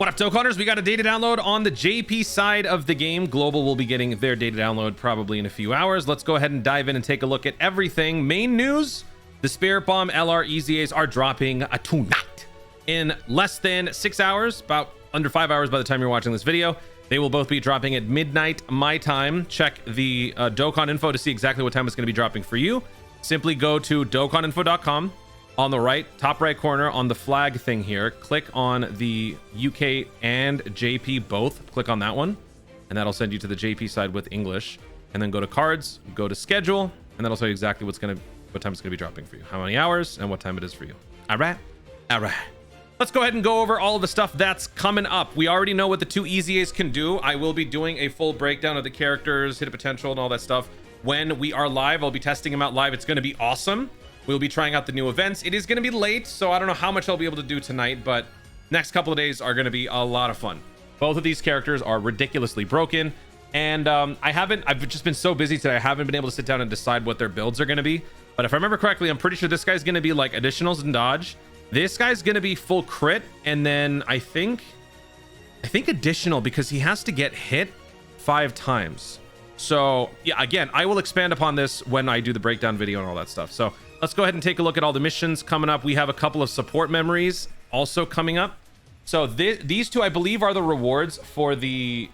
What up, Dokkanners? We got a data download on the JP side of the game. Global will be getting their data download probably in a few hours. Let's go ahead and dive in and take a look at everything. Main news, the Spirit Bomb LR EZAs are dropping tonight in less than 6 hours, about under 5 hours by the time you're watching this video. They will both be dropping at midnight my time. Check the Dokkan Info to see exactly what time it's going to be dropping for you. Simply go to dokkaninfo.com. On the right, top right corner on the flag thing here, click on the UK and JP both. Click on that one, and that'll send you to the JP side with English. And then go to cards, go to schedule, and that'll tell you exactly what time it's gonna be dropping for you, how many hours, and what time it is for you. All right. Let's go ahead and go over all of the stuff that's coming up. We already know what the two EZAs can do. I will be doing a full breakdown of the characters, hit potential, and all that stuff when we are live. I'll be testing them out live. It's gonna be awesome. We'll be trying out the new events. It is going to be late, so I don't know how much I'll be able to do tonight, but next couple of days are going to be a lot of fun. Both of these characters are ridiculously broken, and I've just been so busy today, I haven't been able to sit down and decide what their builds are going to be. But if I remember correctly, I'm pretty sure this guy's going to be like additionals and dodge. This guy's going to be full crit, and then I think additional, because he has to get hit 5 times. So yeah, again, I will expand upon this when I do the breakdown video and all that stuff. So let's go ahead and take a look at all the missions coming up. We have a couple of support memories also coming up. So these two, I believe, are the rewards for the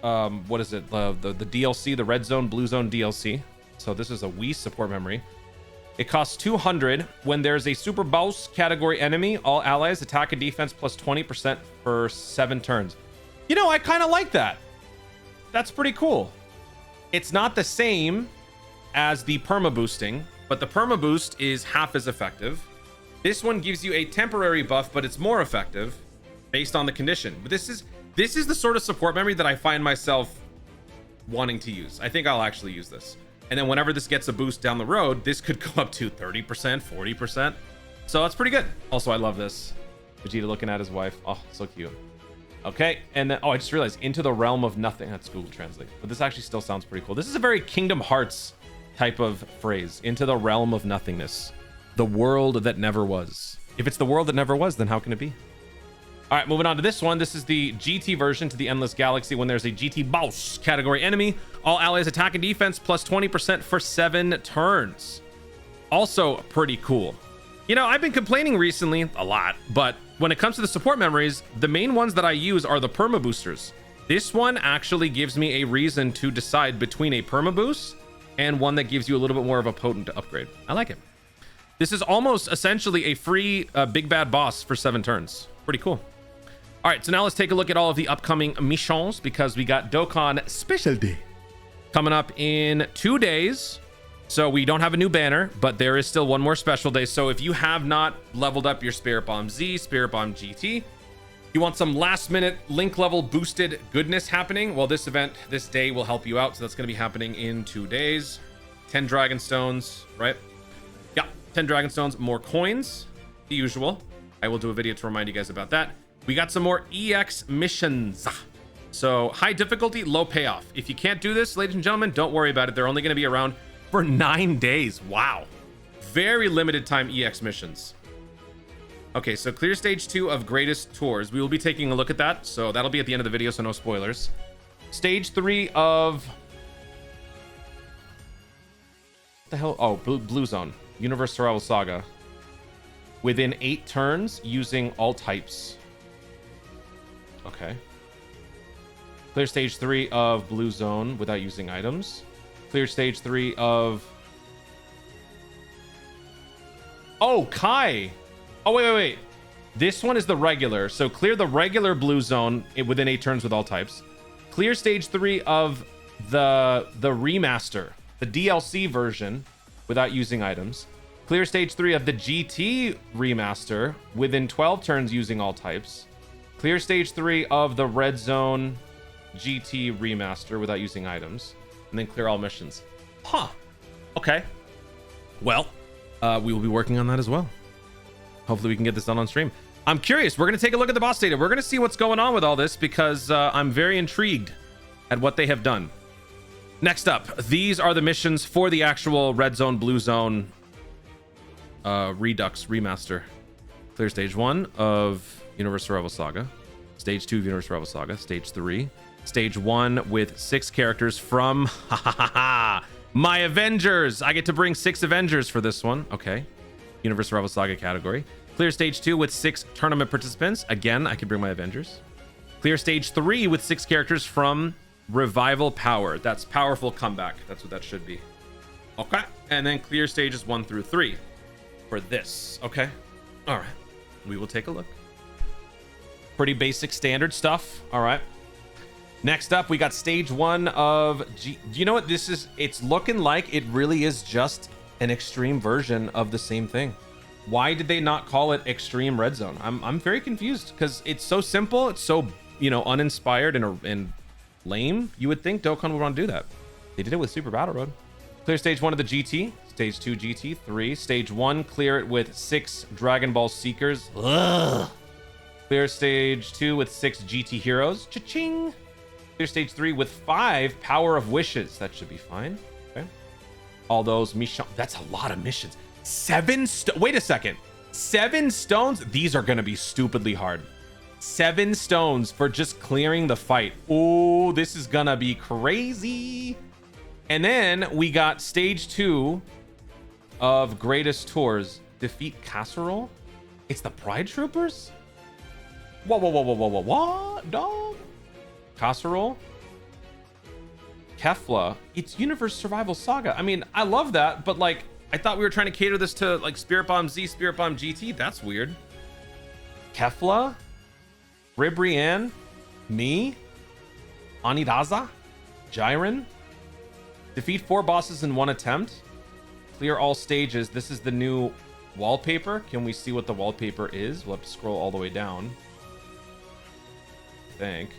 what is it, the DLC, the red zone blue zone DLC. So this is a Wii support memory. It costs 200. When there's a super boss category enemy, all allies attack and defense plus 20% for 7 turns. You know, I kind of like that. That's pretty cool. It's not the same as the perma boosting, but the perma boost is half as effective. This one gives you a temporary buff, but it's more effective based on the condition. But this is the sort of support memory that I find myself wanting to use. I think I'll actually use this. And then whenever this gets a boost down the road, this could go up to 30%, 40%. So that's pretty good. Also, I love this. Vegeta looking at his wife. Oh, so cute. Okay, and then, oh, I just realized Into the Realm of Nothing. That's Google Translate. But this actually still sounds pretty cool. This is a very Kingdom Hearts type of phrase. Into the realm of nothingness. The world that never was. If it's the world that never was, then how can it be? All right, moving on to this one. This is the GT version to the Endless Galaxy. When there's a GT boss category enemy, all allies attack and defense plus 20% for 7 turns. Also pretty cool. You know, I've been complaining recently a lot, but when it comes to the support memories, the main ones that I use are the perma boosters. This one actually gives me a reason to decide between a perma boost and one that gives you a little bit more of a potent upgrade. I like it. This is almost essentially a free big bad boss for 7 turns. Pretty cool. All right, so now let's take a look at all of the upcoming missions, because we got Dokkan Special Day coming up in 2 days. So we don't have a new banner, but there is still one more special day. So if you have not leveled up your Spirit Bomb Z, Spirit Bomb GT, you want some last minute link level boosted goodness happening, well, this day will help you out. So that's going to be happening in 2 days. 10 Dragon Stones, right? Yeah, 10 Dragon Stones, more coins, the usual. I will do a video to remind you guys about that. We got some more EX missions. So high difficulty, low payoff. If you can't do this, ladies and gentlemen, don't worry about it. They're only going to be around for 9 days. Wow. Very limited time EX missions. Okay, so clear stage 2 of greatest tours. We will be taking a look at that. So that'll be at the end of the video, so no spoilers. Stage 3 of... what the hell? Oh, Blue Zone. Universe Survival Saga. Within 8 turns using all types. Okay. Clear stage 3 of Blue Zone without using items. Clear stage 3 of... oh, Kai. Oh, wait. This one is the regular. So clear the regular Blue Zone within 8 turns with all types. Clear stage 3 of the remaster, the DLC version without using items. Clear stage 3 of the GT remaster within 12 turns using all types. Clear stage 3 of the Red Zone GT remaster without using items. And then clear all missions. Huh. Okay. Well, we will be working on that as well. Hopefully we can get this done on stream. I'm curious. We're going to take a look at the boss data. We're going to see what's going on with all this, because I'm very intrigued at what they have done. Next up, these are the missions for the actual Red Zone, Blue Zone Redux remaster. Clear stage 1 of Universe Survival Saga. Stage 2 of Universe Rival Saga. Stage 3. Stage 1 with 6 characters from my Avengers. I get to bring 6 Avengers for this one. Okay. Universe Rival Saga category. Clear Stage 2 with 6 tournament participants. Again, I could bring my Avengers. Clear Stage 3 with 6 characters from Revival Power. That's Powerful Comeback. That's what that should be. Okay. And then clear stages 1 through 3 for this. Okay. All right. We will take a look. Pretty basic standard stuff. All right. Next up, we got stage 1 of you know what this is? It's looking like it really is just an extreme version of the same thing. Why did they not call it Extreme Red Zone? I'm very confused because it's so simple. It's so, you know, uninspired and lame. You would think Dokkan would want to do that. They did it with Super Battle Road. Clear stage 1 of the GT. Stage 2 GT 3. Stage 1, clear it with 6 Dragon Ball Seekers. Ugh. Clear stage 2 with 6 GT Heroes. Cha-ching. Clear stage 3 with 5 Power of Wishes. That should be fine. Okay. All those missions. That's a lot of missions. 7 wait a second. 7 stones. These are going to be stupidly hard. 7 stones for just clearing the fight. Oh, this is going to be crazy. And then we got stage 2 of Greatest Tours. Defeat Casserole. It's the Pride Troopers? Whoa, whoa, whoa, whoa, whoa, whoa, what? Dog? Casserole? Kefla. It's Universe Survival Saga. I mean, I love that, but like, I thought we were trying to cater this to like Spirit Bomb Z, Spirit Bomb GT. That's weird. Kefla? Ribrianne? Me? Anidaza? Jiren? Defeat 4 bosses in 1 attempt. Clear all stages. This is the new wallpaper. Can we see what the wallpaper is? We'll have to scroll all the way down. I think.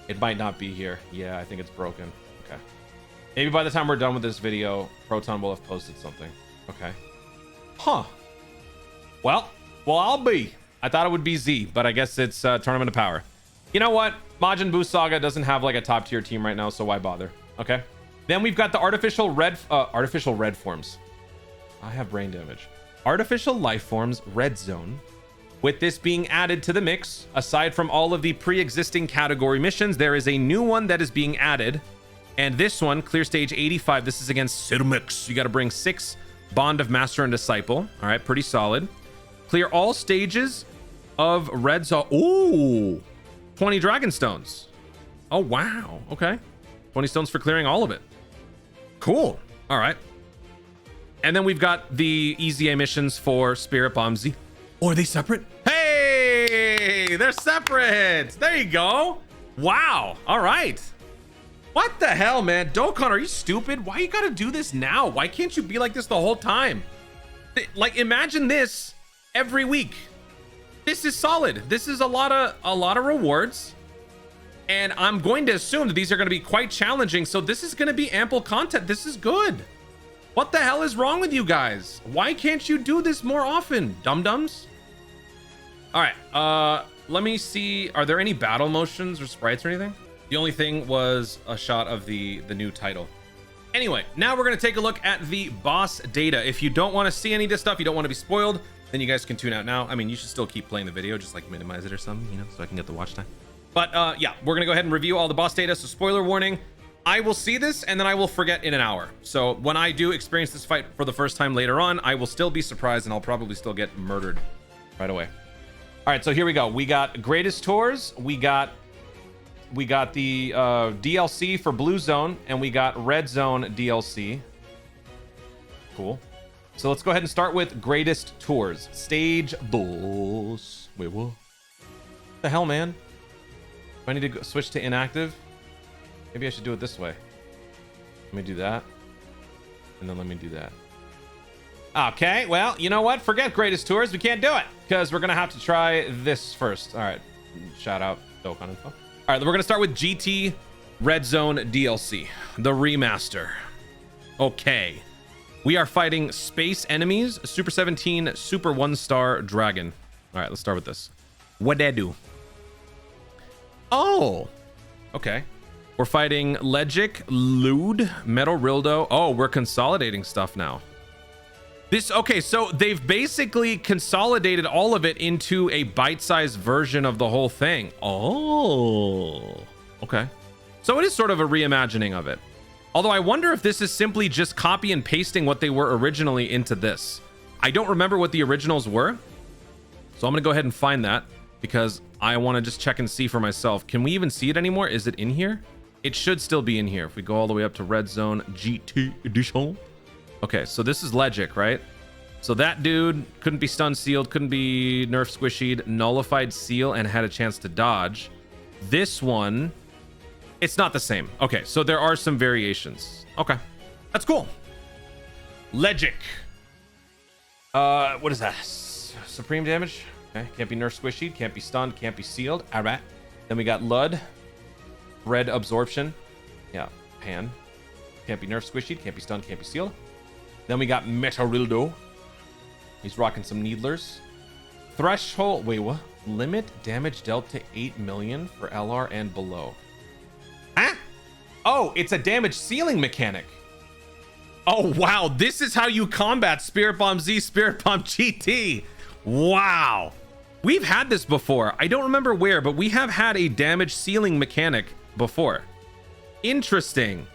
It might not be here. Yeah, I think it's broken. Okay. Maybe by the time we're done with this video, Proton will have posted something. Okay. Huh. Well, I'll be. I thought it would be Z, but I guess it's Tournament of Power. You know what? Majin Buu Saga doesn't have like a top tier team right now, so why bother? Okay. Then we've got the artificial red forms. I have brain damage. Artificial life forms red zone. With this being added to the mix, aside from all of the pre-existing category missions, there is a new one that is being added. And this one, clear stage 85. This is against Sirmix. You got to bring 6 Bond of Master and Disciple. All right, pretty solid. Clear all stages of red zone. Ooh, 20 Dragon Stones. Oh, wow. Okay. 20 stones for clearing all of it. Cool. All right. And then we've got the EZA missions for Spirit Bomb Z. Oh, are they separate? Hey, they're separate. There you go. Wow. All right. What the hell, man? Dokkan, are you stupid? Why you gotta do this now? Why can't you be like this the whole time? Like, imagine this every week. This is solid. This is a lot of rewards. And I'm going to assume that these are going to be quite challenging. So this is going to be ample content. This is good. What the hell is wrong with you guys? Why can't you do this more often, dum-dums? All right. Let me see. Are there any battle motions or sprites or anything? The only thing was a shot of the new title. Anyway, now we're going to take a look at the boss data. If you don't want to see any of this stuff, you don't want to be spoiled, then you guys can tune out now. I mean, you should still keep playing the video, just like minimize it or something, you know, so I can get the watch time. But yeah, we're gonna go ahead and review all the boss data. So spoiler warning, I will see this and then I will forget in an hour. So when I do experience this fight for the first time later on, I will still be surprised and I'll probably still get murdered right away. All right, so here we go. We got Greatest Tours. We got the DLC for Blue Zone, and we got Red Zone DLC. Cool. So let's go ahead and start with Greatest Tours. Stage boss. Wait, what? What the hell, man? Do I need to go switch to inactive? Maybe I should do it this way. Let me do that. And then let me do that. Okay, well, you know what? Forget Greatest Tours. We can't do it because we're going to have to try this first. All right. Shout out Dokkan Info. All right, we're going to start with GT Red Zone DLC, the remaster. Okay. We are fighting space enemies, Super 17, Super 1-star Dragon. All right, let's start with this. What'd I do? Oh, okay. We're fighting Legic, Lude, Metal Rildo. Oh, we're consolidating stuff now. Okay, so they've basically consolidated all of it into a bite-sized version of the whole thing. Oh, okay. So it is sort of a reimagining of it. Although I wonder if this is simply just copy and pasting what they were originally into this. I don't remember what the originals were. So I'm going to go ahead and find that because I want to just check and see for myself. Can we even see it anymore? Is it in here? It should still be in here. If we go all the way up to Red Zone GT Edition. Okay, so this is Legic, right? So that dude couldn't be stun sealed, couldn't be nerf squishied, nullified seal, and had a chance to dodge. This one, it's not the same. Okay, so there are some variations. Okay, that's cool. Legic. What is that? Supreme damage. Okay, can't be nerf squishied, can't be stunned, can't be sealed. All right. Then we got Lud. Red absorption. Yeah, Pan. Can't be nerf squishied, can't be stunned, can't be sealed. Then we got Metarildo. He's rocking some Needlers. Threshold. Wait, what? Limit damage dealt to 8 million for LR and below. Ah! Oh, it's a damage ceiling mechanic. Oh, wow. This is how you combat Spirit Bomb Z, Spirit Bomb GT. Wow. We've had this before. I don't remember where, but we have had a damage ceiling mechanic before. Interesting.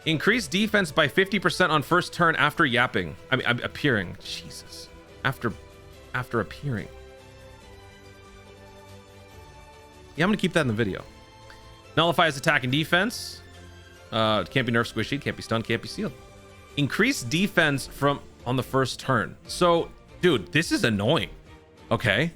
Increase defense by 50% on first turn after yapping. I mean, appearing. Jesus. After appearing. Yeah, I'm gonna keep that in the video. Nullifies attack and defense. Can't be nerf squishy, can't be stunned, can't be sealed. Increase defense from on the first turn. So, dude, this is annoying. Okay.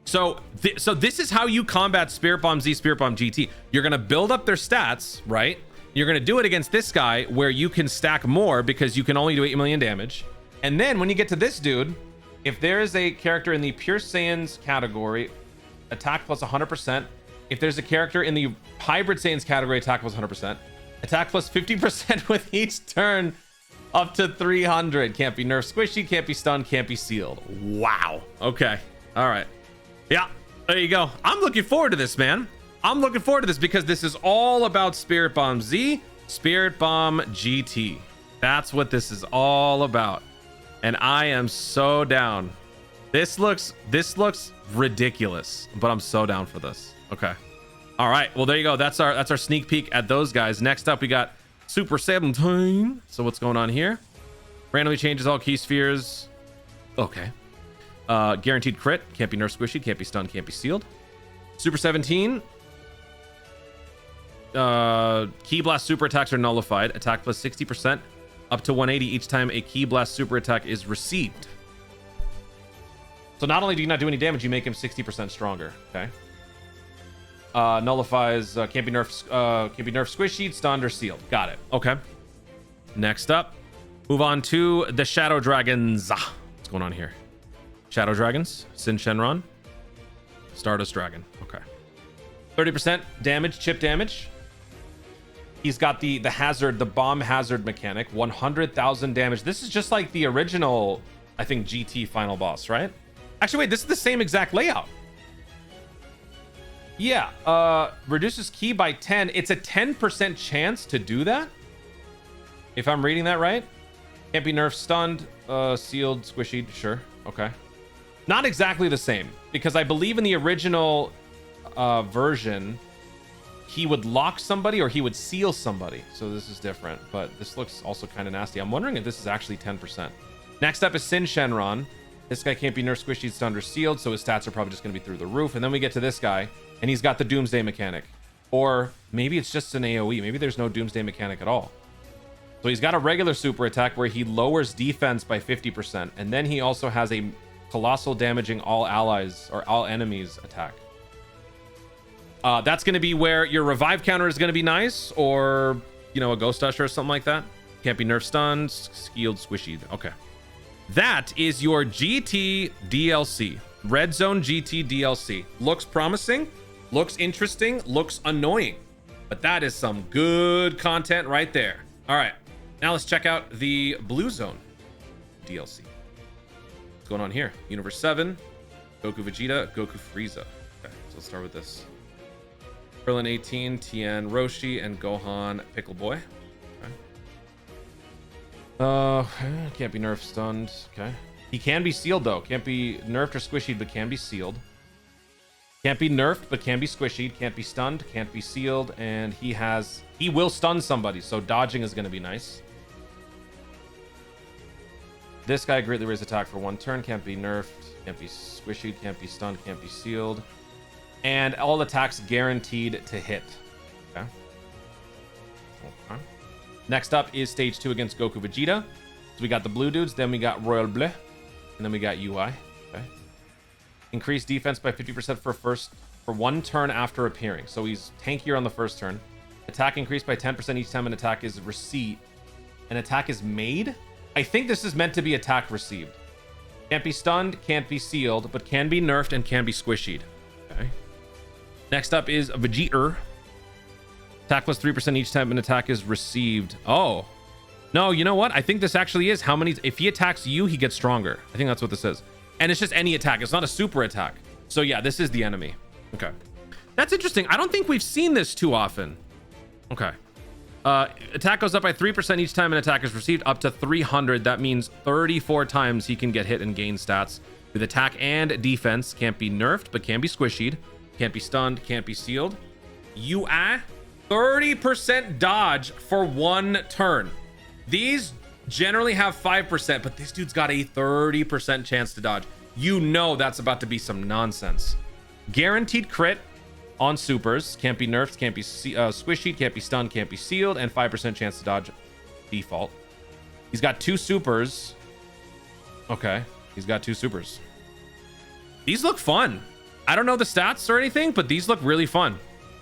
So this is how you combat Spirit Bomb Z, Spirit Bomb GT. You're gonna build up their stats, right? You're going to do it against this guy where you can stack more because you can only do 8 million damage. And then when you get to this dude, if there is a character in the Pure Saiyans category, attack plus 100%. If there's a character in the Hybrid Saiyans category, attack plus 100%. Attack plus 50% with each turn up to 300. Can't be nerf squishy, can't be stunned, can't be sealed. Wow. Okay. All right. Yeah, there you go. I'm looking forward to this, man. I'm looking forward to this because this is all about Spirit Bomb Z, Spirit Bomb GT. That's what this is all about. And I am so down. This looks ridiculous, but I'm so down for this. Okay. All right. Well, there you go. That's our sneak peek at those guys. Next up, we got Super 17. So what's going on here? Randomly changes all key spheres. Okay. Guaranteed crit. Can't be nerf squishy, can't be stunned, can't be sealed. Super 17. Key blast super attacks are nullified. Attack plus 60% up to 180 each time a key blast super attack is received. So not only do you not do any damage, you make him 60% stronger. Okay. Nullifies can't be nerf squishy, stunned, or sealed. Got it. Okay. Next up, move on to the Shadow Dragons. What's going on here? Shadow Dragons, Sin Shenron, Stardust Dragon. Okay. 30% damage, chip damage. He's got the hazard, the bomb hazard mechanic, 100,000 damage. This is just like the original, I think, GT final boss, right? Actually, wait, this is the same exact layout. Yeah, reduces key by 10. It's a 10% chance to do that. If I'm reading that right. Can't be nerfed, stunned, sealed, squishy. Sure. Okay. Not exactly the same, because I believe in the original version, he would lock somebody or he would seal somebody. So this is different, but this looks also kind of nasty. I'm wondering if this is actually 10%. Next up is Sin Shenron. This guy can't be nerfed, squishy, stunned, or sealed, so his stats are probably just going to be through the roof. And then we get to this guy, and he's got the Doomsday mechanic. Or maybe it's just an AoE. Maybe there's no Doomsday mechanic at all. So he's got a regular super attack where he lowers defense by 50%. And then he also has a colossal damaging all allies or all enemies attack. That's going to be where your revive counter is going to be nice, or, you know, a Ghost Usher or something like that. Can't be nerfed, stunned, skilled, squishy. Okay. That is your GT DLC. Red Zone GT DLC. Looks promising, looks interesting, looks annoying. But that is some good content right there. All right. Now let's check out the Blue Zone DLC. What's going on here? Universe 7, Goku Vegeta, Goku Frieza. Okay, so let's start with this. Krillin 18, Tien Roshi, and Gohan Pickle Boy. Okay. Can't be nerfed, stunned. Okay. He can be sealed though. Can't be nerfed or squishied, but can be sealed. Can't be nerfed, but can be squishied. Can't be stunned, can't be sealed, and he will stun somebody, so dodging is going to be nice. This guy greatly raises attack for 1 turn. Can't be nerfed, can't be squishied, can't be stunned, can't be sealed. And all attacks guaranteed to hit. Okay. Next up is stage 2 against Goku Vegeta. So we got the blue dudes, then we got Royal Bleu, and then we got UI. Okay. Increase defense by 50% for 1 turn after appearing. So he's tankier on the first turn. Attack increased by 10% each time an attack is received. An attack is made? I think this is meant to be attack received. Can't be stunned, can't be sealed, but can be nerfed and can be squishied. Okay. Next up is Vegeta. Attack plus 3% each time an attack is received. Oh. No, you know what? I think this actually is how many... If he attacks you, he gets stronger. I think that's what this is. And it's just any attack. It's not a super attack. So yeah, this is the enemy. Okay. That's interesting. I don't think we've seen this too often. Okay. Attack goes up by 3% each time an attack is received, up to 300. That means 34 times he can get hit and gain stats with attack and defense. Can't be nerfed, but can be squishied. Can't be stunned, can't be sealed. You 30% dodge for 1 turn. These generally have 5%, but this dude's got a 30% chance to dodge. You know that's about to be some nonsense. Guaranteed crit on supers. Can't be nerfed, can't be squishied, can't be stunned, can't be sealed, and 5% chance to dodge default. He's got 2 supers. Okay, he's got 2 supers. These look fun. I don't know the stats or anything, but these look really fun.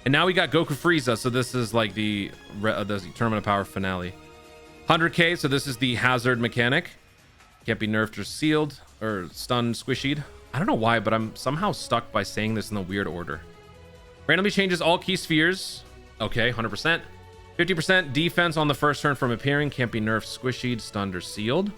And now we got Goku Frieza, so this is like the Tournament of Power finale. 100k, so this is the hazard mechanic. Can't be nerfed or sealed or stunned, squishied. I don't know why, but I'm somehow stuck by saying this in a weird order. Randomly changes all key spheres. Okay, 100%. 50% defense on the first turn from appearing. Can't be nerfed, squishied, stunned, or sealed.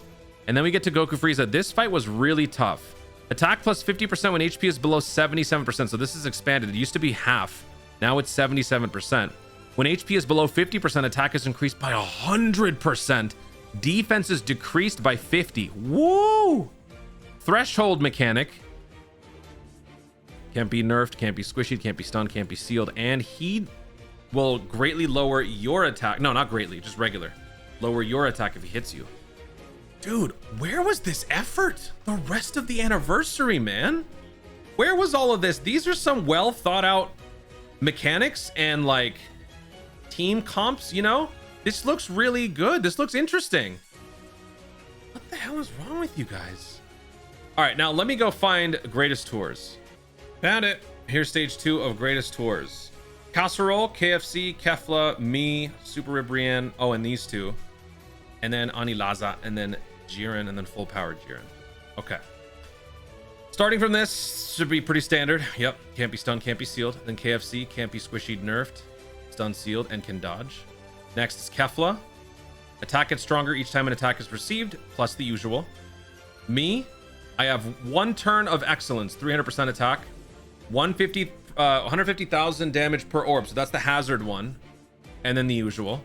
And then we get to Goku Frieza. This fight was really tough. Attack plus 50% when HP is below 77%. So this is expanded. It used to be half. Now it's 77%. When HP is below 50%, attack is increased by 100%. Defense is decreased by 50. Woo! Threshold mechanic. Can't be nerfed, can't be squishied, can't be stunned, can't be sealed. And he will greatly lower your attack. No, not greatly, just regular. Lower your attack if he hits you. Dude, where was this effort? The rest of the anniversary, man. Where was all of this? These are some well thought out mechanics and like team comps, you know? This looks really good. This looks interesting. What the hell is wrong with you guys? All right, now let me go find Greatest Tours. Found it. Here's stage 2 of Greatest Tours. Casserole, KFC, Kefla, me, Super Ribrian. Oh, and these two. And then Annie Laza, and then Jiren, and then full power Jiren. Okay. Starting from this, should be pretty standard. Yep. Can't be stunned, can't be sealed. Then KFC, can't be squishied, nerfed, stunned, sealed, and can dodge. Next is Kefla. Attack gets stronger each time an attack is received, plus the usual. Me, I have 1 turn of excellence, 300% attack. 150,000 damage per orb, so that's the hazard one, and then the usual.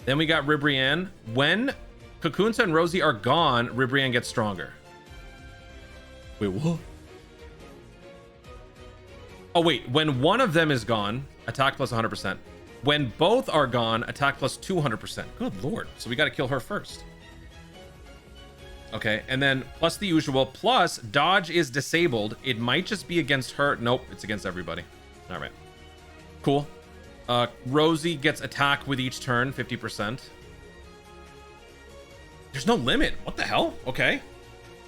Then we got Ribrianne. When Kakunsa and Rosie are gone, Ribrianne gets stronger. Wait, what? Oh wait, when one of them is gone, attack plus 100%. When both are gone, attack plus 200%. Good lord, so we got to kill her first. Okay, and then plus the usual, plus dodge is disabled. It might just be against her. Nope, it's against everybody. All right, cool. Rosie gets attack with each turn, 50%. There's no limit. What the hell? Okay.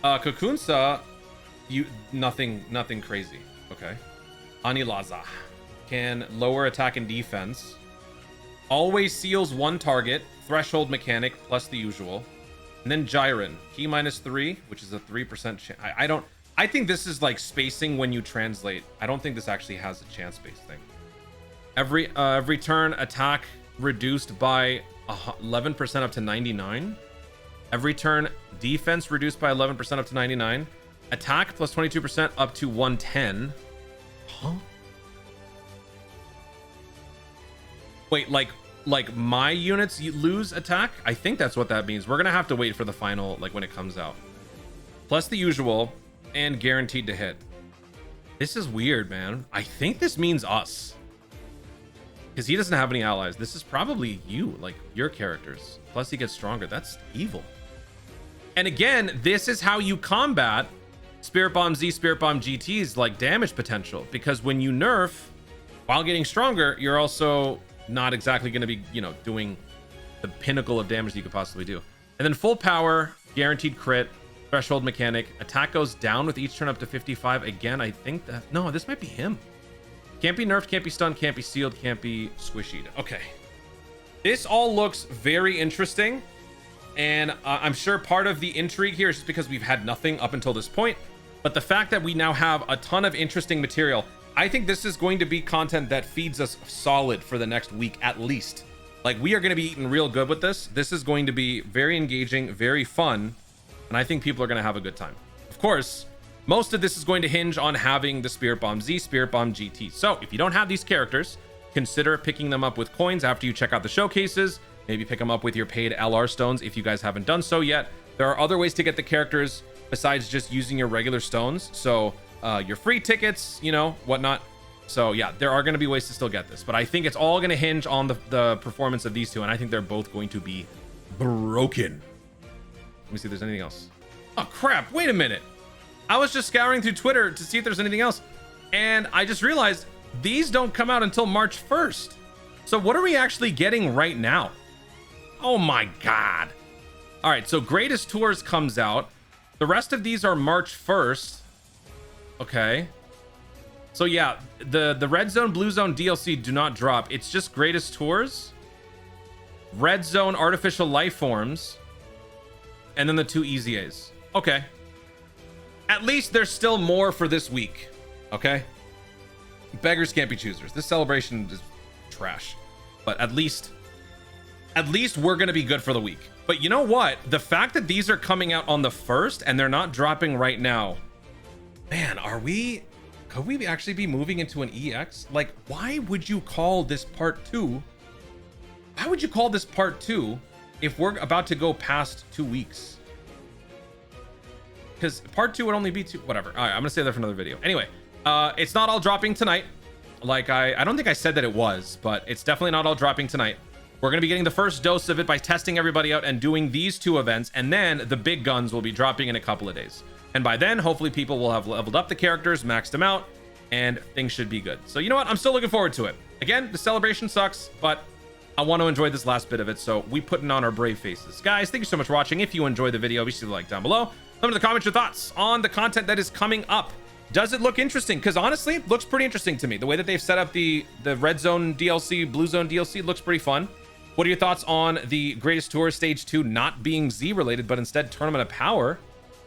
Kakunsa, nothing crazy. Okay. Annie Laza can lower attack and defense. Always seals 1 target. Threshold mechanic plus the usual. And then Jiren, key -3, which is a 3% chance. I think this is like spacing when you translate. I don't think this actually has a chance-based thing. Every turn, attack reduced by 11% up to 99. Every turn, defense reduced by 11% up to 99. Attack plus 22% up to 110. Huh? Wait, like my units lose attack? I think that's what that means. We're gonna have to wait for the final, like when it comes out. plus the usual, and guaranteed to hit. This is weird, man. I think this means us, because he doesn't have any allies. This is probably you, like your characters. Plus he gets stronger. That's evil. And again, this is how you combat Spirit Bomb Z, Spirit Bomb GT's like damage potential, because when you nerf while getting stronger, you're also not exactly going to be, you know, doing the pinnacle of damage that you could possibly do. And then full power, guaranteed crit, threshold mechanic, attack goes down with each turn up to 55. Again, I think that, no, this might be him. Can't be nerfed, can't be stunned, can't be sealed, can't be squishied. Okay. This all looks very interesting. And I'm sure part of the intrigue here is just because we've had nothing up until this point. But the fact that we now have a ton of interesting material, I think this is going to be content that feeds us solid for the next week at least. Like, we are going to be eating real good with this. This is going to be very engaging, very fun. And I think people are going to have a good time. Of course, most of this is going to hinge on having the Spirit Bomb Z, Spirit Bomb GT. So if you don't have these characters, consider picking them up with coins after you check out the showcases. Maybe pick them up with your paid LR stones if you guys haven't done so yet. There are other ways to get the characters besides just using your regular stones. So your free tickets, you know, whatnot. So yeah, there are going to be ways to still get this. But I think it's all going to hinge on the performance of these two. And I think they're both going to be broken. Let me see if there's anything else. Oh, crap. Wait a minute. I was just scouring through Twitter to see if there's anything else. And I just realized these don't come out until March 1st. So what are we actually getting right now? Oh my God. All right, so Greatest Tours comes out. The rest of these are March 1st. Okay. So yeah, the Red Zone, Blue Zone DLC do not drop. It's just Greatest Tours, Red Zone Artificial Life Forms, and then the 2 EZAs. Okay. At least there's still more for this week. Okay. Beggars can't be choosers. This celebration is trash. But at least we're going to be good for the week. But you know what? The fact that these are coming out on the 1st and they're not dropping right now. Man, could we actually be moving into an EX? Like, why would you call this part 2? Why would you call this part 2 if we're about to go past 2 weeks? Because part 2 would only be 2, whatever. All right, I'm going to save that for another video. Anyway, it's not all dropping tonight. Like, I don't think I said that it was, but it's definitely not all dropping tonight. We're going to be getting the first dose of it by testing everybody out and doing these 2 events. And then the big guns will be dropping in a couple of days. And by then, hopefully people will have leveled up the characters, maxed them out, and things should be good. So you know what? I'm still looking forward to it. Again, the celebration sucks, but I want to enjoy this last bit of it. So we putting on our brave faces. Guys, thank you so much for watching. If you enjoyed the video, be sure to like down below. Let me know in the comments your thoughts on the content that is coming up. Does it look interesting? Because honestly, it looks pretty interesting to me. The way that they've set up the Red Zone DLC, Blue Zone DLC looks pretty fun. What are your thoughts on the Greatest Tour Stage 2 not being Z related, but instead Tournament of Power?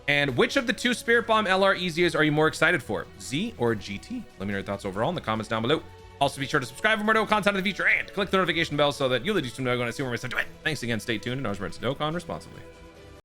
And which of the 2 Spirit Bomb LR EZAs are you more excited for, Z or GT? Let me know your thoughts overall in the comments down below. Also, be sure to subscribe for more Dokkan content in the future and click the notification bell so that you'll be know when I see more stuff to it. Thanks again. Stay tuned, and I was Dokkan responsibly.